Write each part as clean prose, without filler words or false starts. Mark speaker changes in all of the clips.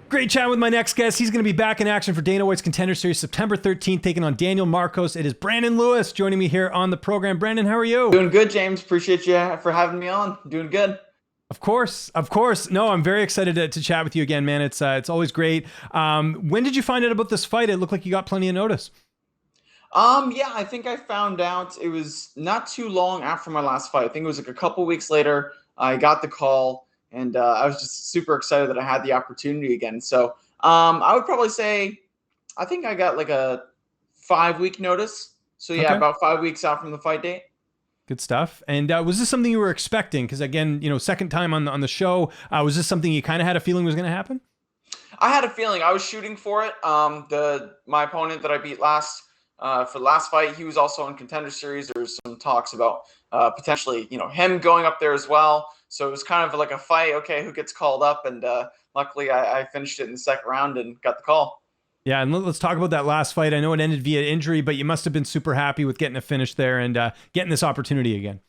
Speaker 1: Great chat with my next guest. He's going to be back in action for Dana White's Contender Series September 13th, taking on Daniel Marcos. It is Brandon Lewis joining me here on the program. Brandon, how are you?
Speaker 2: Doing good, James. Appreciate you for having me on. Doing good.
Speaker 1: Of course, of course. No, I'm very excited to chat with you again, man. It's always great. When did you find out about this fight? It looked like you got plenty of notice.
Speaker 2: Yeah, I think I found out it was not too long after my last fight. I think it was like a couple weeks later. I got the call, and I was just super excited that I had the opportunity again. So I would probably say I think I got like a 5 week notice. So yeah,
Speaker 1: Okay.
Speaker 2: about 5 weeks out from the fight date.
Speaker 1: Good stuff. And was this something you were expecting? Because again, second time on the show, was this something you kind of had a feeling was going to happen?
Speaker 2: I had a feeling I was shooting for it. My opponent that I beat last for the last fight, he was also in Contender Series. There's some talks about potentially, him going up there as well. So it was kind of like a fight. Okay, who gets called up? And luckily, I finished it in the second round and got the call.
Speaker 1: Yeah, and let's talk about that last fight. I know it ended via injury, but you must have been super happy with getting a finish there and getting this opportunity again.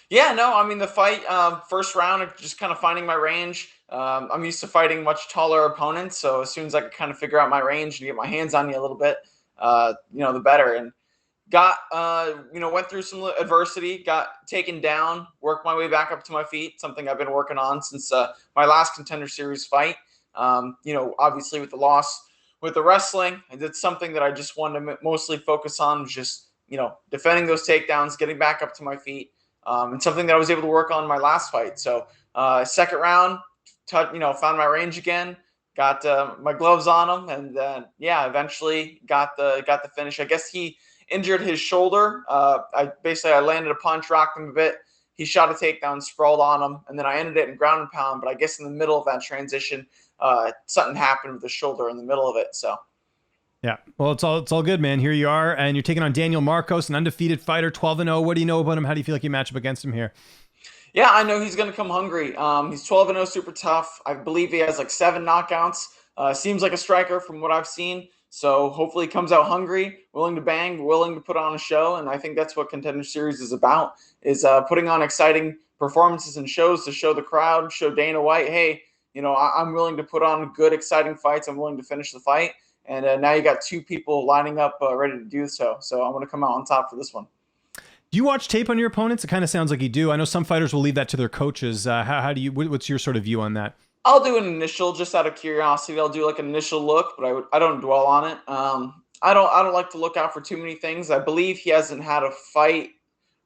Speaker 2: Yeah, no, I mean the fight, first round, just kind of finding my range. I'm used to fighting much taller opponents, so as soon as I could kind of figure out my range and get my hands on you a little bit, the better. And went through some adversity, got taken down, worked my way back up to my feet. Something I've been working on since my last Contender Series fight. Obviously with the loss with the wrestling, I did something that I just wanted to mostly focus on, was just defending those takedowns, getting back up to my feet. And something that I was able to work on in my last fight. So second round, found my range again, got my gloves on him, and eventually got the finish. I guess he injured his shoulder. I landed a punch, rocked him a bit. He shot a takedown, sprawled on him, and then I ended it in ground and pound. But I guess in the middle of that transition, something happened with the shoulder in the middle of it. So.
Speaker 1: Yeah, well, it's all good, man. Here you are, and you're taking on Daniel Marcos, an undefeated fighter, 12-0. What do you know about him? How do you feel like you match up against him here?
Speaker 2: Yeah, I know he's going to come hungry. He's 12-0, super tough. I believe he has like 7 knockouts. Seems like a striker from what I've seen. So hopefully he comes out hungry, willing to bang, willing to put on a show. And I think that's what Contender Series is about, is putting on exciting performances and shows to show the crowd, show Dana White, hey, I'm willing to put on good, exciting fights. I'm willing to finish the fight. And now you got 2 people lining up ready to do so. So I'm going to come out on top for this one.
Speaker 1: Do you watch tape on your opponents? It kind of sounds like you do. I know some fighters will leave that to their coaches. How do you? What's your sort of view on that?
Speaker 2: I'll do an initial, just out of curiosity. I'll do like an initial look, but I don't dwell on it. I don't like to look out for too many things. I believe he hasn't had a fight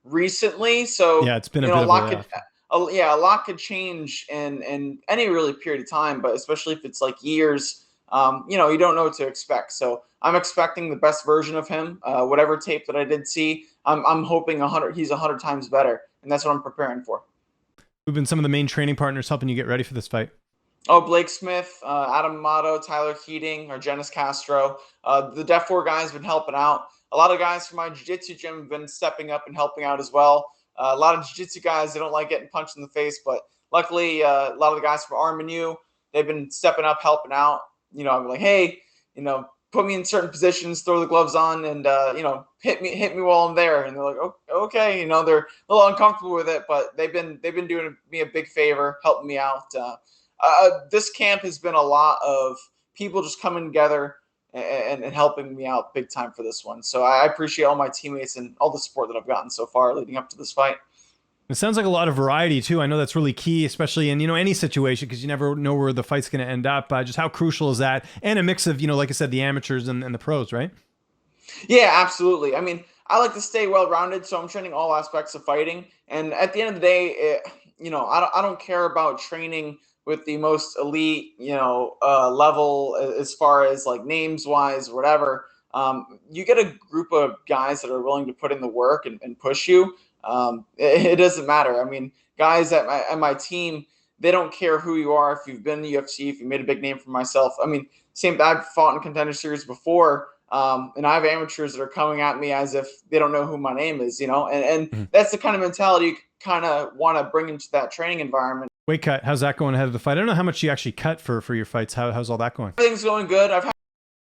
Speaker 2: recently, so
Speaker 1: yeah, it's been a bit of
Speaker 2: a lot could change in any really period of time, but especially if it's like years. You don't know what to expect. So I'm expecting the best version of him. Whatever tape that I did see, I'm hoping he's 100 times better, and that's what I'm preparing for.
Speaker 1: Who've been some of the main training partners helping you get ready for this fight?
Speaker 2: Oh, Blake Smith, Adam Amato, Tyler Keating, Argenis Castro. The Def 4 guys have been helping out. A lot of guys from my jiu-jitsu gym have been stepping up and helping out as well. A lot of jiu-jitsu guys, they don't like getting punched in the face, but luckily a lot of the guys from Arm and U, they've been stepping up, helping out. I'm like, hey, put me in certain positions, throw the gloves on, and hit me while I'm there. And they're like, oh, okay, they're a little uncomfortable with it, but they've been doing me a big favor, helping me out. This camp has been a lot of people just coming together and helping me out big time for this one. So I appreciate all my teammates and all the support that I've gotten so far leading up to this fight.
Speaker 1: It sounds like a lot of variety too. I know that's really key, especially in any situation, because you never know where the fight's going to end up. Just how crucial is that? And a mix of like I said, the amateurs and the pros, right?
Speaker 2: Yeah, absolutely. I mean, I like to stay well-rounded, so I'm training all aspects of fighting. And at the end of the day, I don't care about training with the most elite, level as far as like names wise, or whatever. You get a group of guys that are willing to put in the work and push you. It doesn't matter. I mean, guys at my team, they don't care who you are. If you've been in the UFC, if you made a big name for myself. I mean, I've fought in Contender Series before, and I have amateurs that are coming at me as if they don't know who my name is, and that's the kind of mentality you kind of want to bring into that training environment.
Speaker 1: Weight cut, how's that going ahead of the fight? I don't know how much you actually cut for your fights. How's all that going?
Speaker 2: Everything's going good. I've had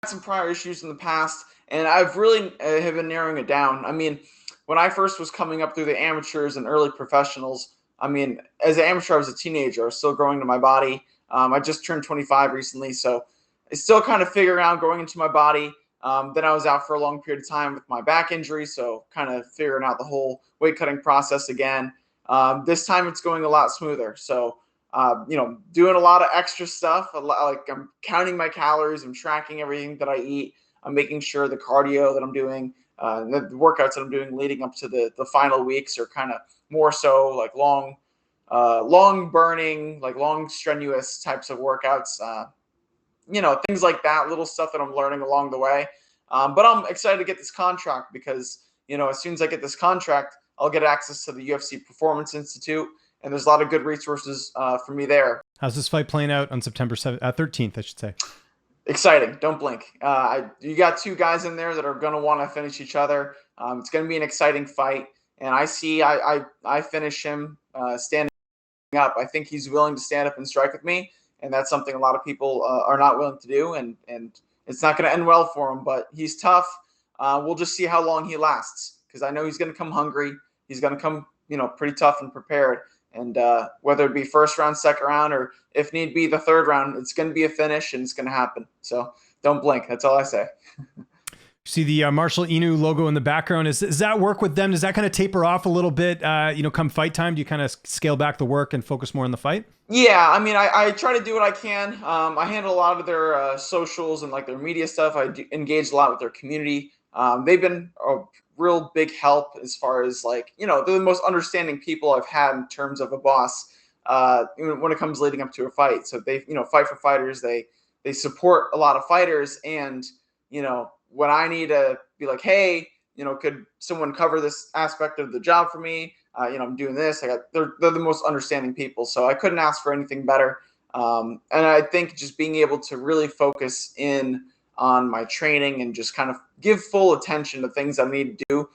Speaker 2: some prior issues in the past, and I've really have been narrowing it down. I mean, when I first was coming up through the amateurs and early professionals, I mean, as an amateur, I was a teenager. I was still growing to my body. I just turned 25 recently, so I still kind of figuring out going into my body. Then I was out for a long period of time with my back injury, so kind of figuring out the whole weight cutting process again. This time it's going a lot smoother. So, doing a lot of extra stuff. Like I'm counting my calories, I'm tracking everything that I eat. I'm making sure the cardio that I'm doing, the workouts that I'm doing leading up to the final weeks are kind of more so like long burning, like long strenuous types of workouts. Things like that, little stuff that I'm learning along the way. But I'm excited to get this contract because, as soon as I get this contract, I'll get access to the UFC Performance Institute, and there's a lot of good resources for me there.
Speaker 1: How's this fight playing out on September 13th, I should say?
Speaker 2: Exciting. Don't blink. You got two guys in there that are going to want to finish each other. It's going to be an exciting fight. And I finish him standing up. I think he's willing to stand up and strike with me. And that's something a lot of people are not willing to do. And it's not going to end well for him, but he's tough. We'll just see how long he lasts, because I know he's going to come hungry. He's going to come, pretty tough and prepared. And whether it be first round, second round, or if need be the third round, it's going to be a finish and it's going to happen. So don't blink. That's all I say.
Speaker 1: See the Marcelino logo in the background. Does that work with them? Does that kind of taper off a little bit, come fight time? Do you kind of scale back the work and focus more on the fight?
Speaker 2: Yeah, I mean, I try to do what I can. I handle a lot of their socials and like their media stuff. I engage a lot with their community. They've been a real big help as far as like, they're the most understanding people I've had in terms of a boss when it comes leading up to a fight. So they, fight for fighters. They support a lot of fighters. And, when I need to be like, hey, could someone cover this aspect of the job for me? I'm doing this. They're the most understanding people. So I couldn't ask for anything better. And I think just being able to really focus in on my training and just kind of give full attention to things I need to do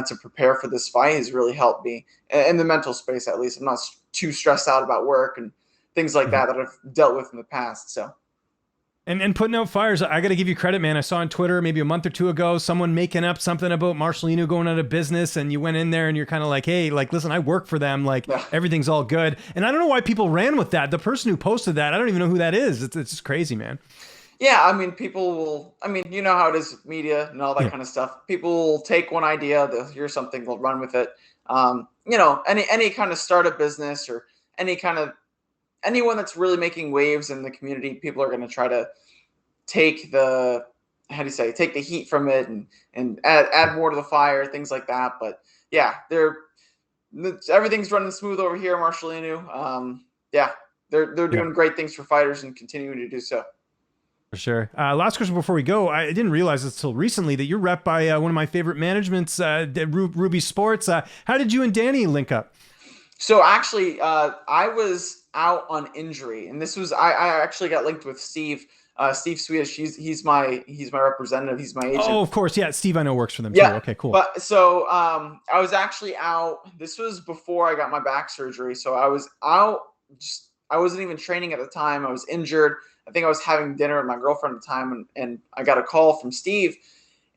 Speaker 2: to prepare for this fight has really helped me in the mental space. At least I'm not too stressed out about work and things like that I've dealt with in the past. So.
Speaker 1: And putting out fires, I got to give you credit, man. I saw on Twitter maybe a month or two ago, someone making up something about Marcelino going out of business, and you went in there and you're kind of like, hey, like, listen, I work for them. Like, everything's all good. And I don't know why people ran with that. The person who posted that, I don't even know who that is. It's just crazy, man.
Speaker 2: Yeah, I mean, you know how it is with media and all that kind of stuff. People will take one idea, they'll hear something, they'll run with it. Any kind of startup business or anyone that's really making waves in the community, people are going to try to take the heat from it and add more to the fire, things like that. But yeah, everything's running smooth over here, Marcelino. They're doing great things for fighters and continuing to do so.
Speaker 1: For sure. Last question before we go. I didn't realize this until recently that you're rep by one of my favorite managements, Ruby Sports. How did you and Danny link up?
Speaker 2: So actually, I was out on injury, and this was I actually got linked with Steve. Steve Swedish, he's my representative. He's my agent.
Speaker 1: Oh, of course, yeah. Steve, I know, works for them too. Okay, cool.
Speaker 2: But so I was actually out. This was before I got my back surgery, so I was out. I wasn't even training at the time. I was injured. I think I was having dinner with my girlfriend at the time, and I got a call from Steve,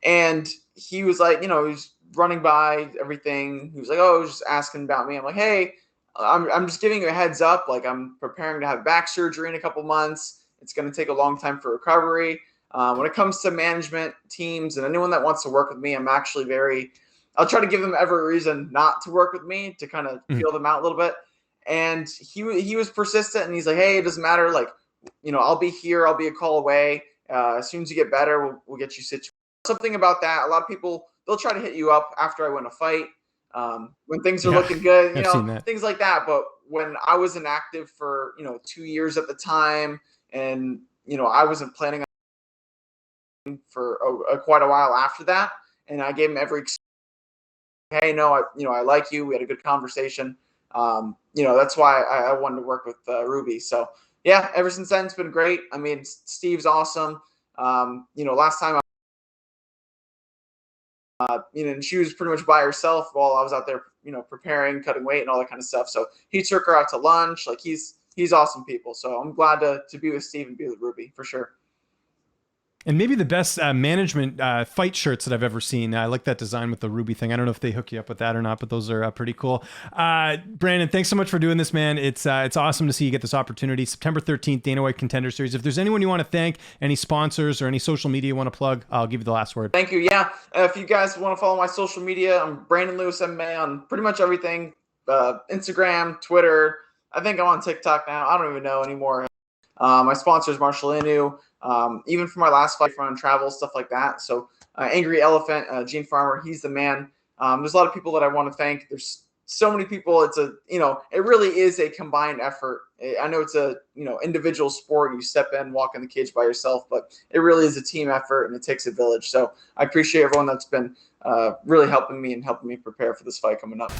Speaker 2: and he was like, he was running by everything. He was like, oh, I was just asking about me. I'm like, hey, I'm just giving you a heads up. Like, I'm preparing to have back surgery in a couple months. It's going to take a long time for recovery. When it comes to management teams and anyone that wants to work with me, I'm actually I'll try to give them every reason not to work with me to kind of feel them out a little bit. And he was persistent, and he's like, hey, it doesn't matter. Like, I'll be here. I'll be a call away. As soon as you get better, we'll get you situated. Something about that. A lot of people, they'll try to hit you up after I win a fight. When things are looking good, things like that. But when I was inactive for, 2 years at the time, and, I wasn't planning on for quite a while after that. And I gave him every, hey, no, I like you. We had a good conversation. That's why I wanted to work with Ruby. So yeah, ever since then, it's been great. I mean, Steve's awesome. Last time and she was pretty much by herself while I was out there, preparing, cutting weight and all that kind of stuff. So he took her out to lunch. Like, he's awesome people. So I'm glad to be with Steve and be with Ruby for sure.
Speaker 1: And maybe the best management fight shirts that I've ever seen. I like that design with the ruby thing. I don't know if they hook you up with that or not, but those are pretty cool. Brandon, thanks so much for doing this, man. It's awesome to see you get this opportunity. September 13th, Dana White Contender Series. If there's anyone you want to thank, any sponsors or any social media you want to plug, I'll give you the last word.
Speaker 2: Thank you. Yeah. If you guys want to follow my social media, I'm Brandon Lewis MMA on pretty much everything. Instagram, Twitter. I think I'm on TikTok now. I don't even know anymore. My sponsor is Marcelino. Even for my last fight, on travel, stuff like that. So Angry Elephant, Gene Farmer, he's the man. There's a lot of people that I want to thank. There's so many people. It's it really is a combined effort. I know it's a, individual sport. You step in, walk in the cage by yourself, but it really is a team effort and it takes a village. So I appreciate everyone that's been really helping me and helping me prepare for this fight coming up.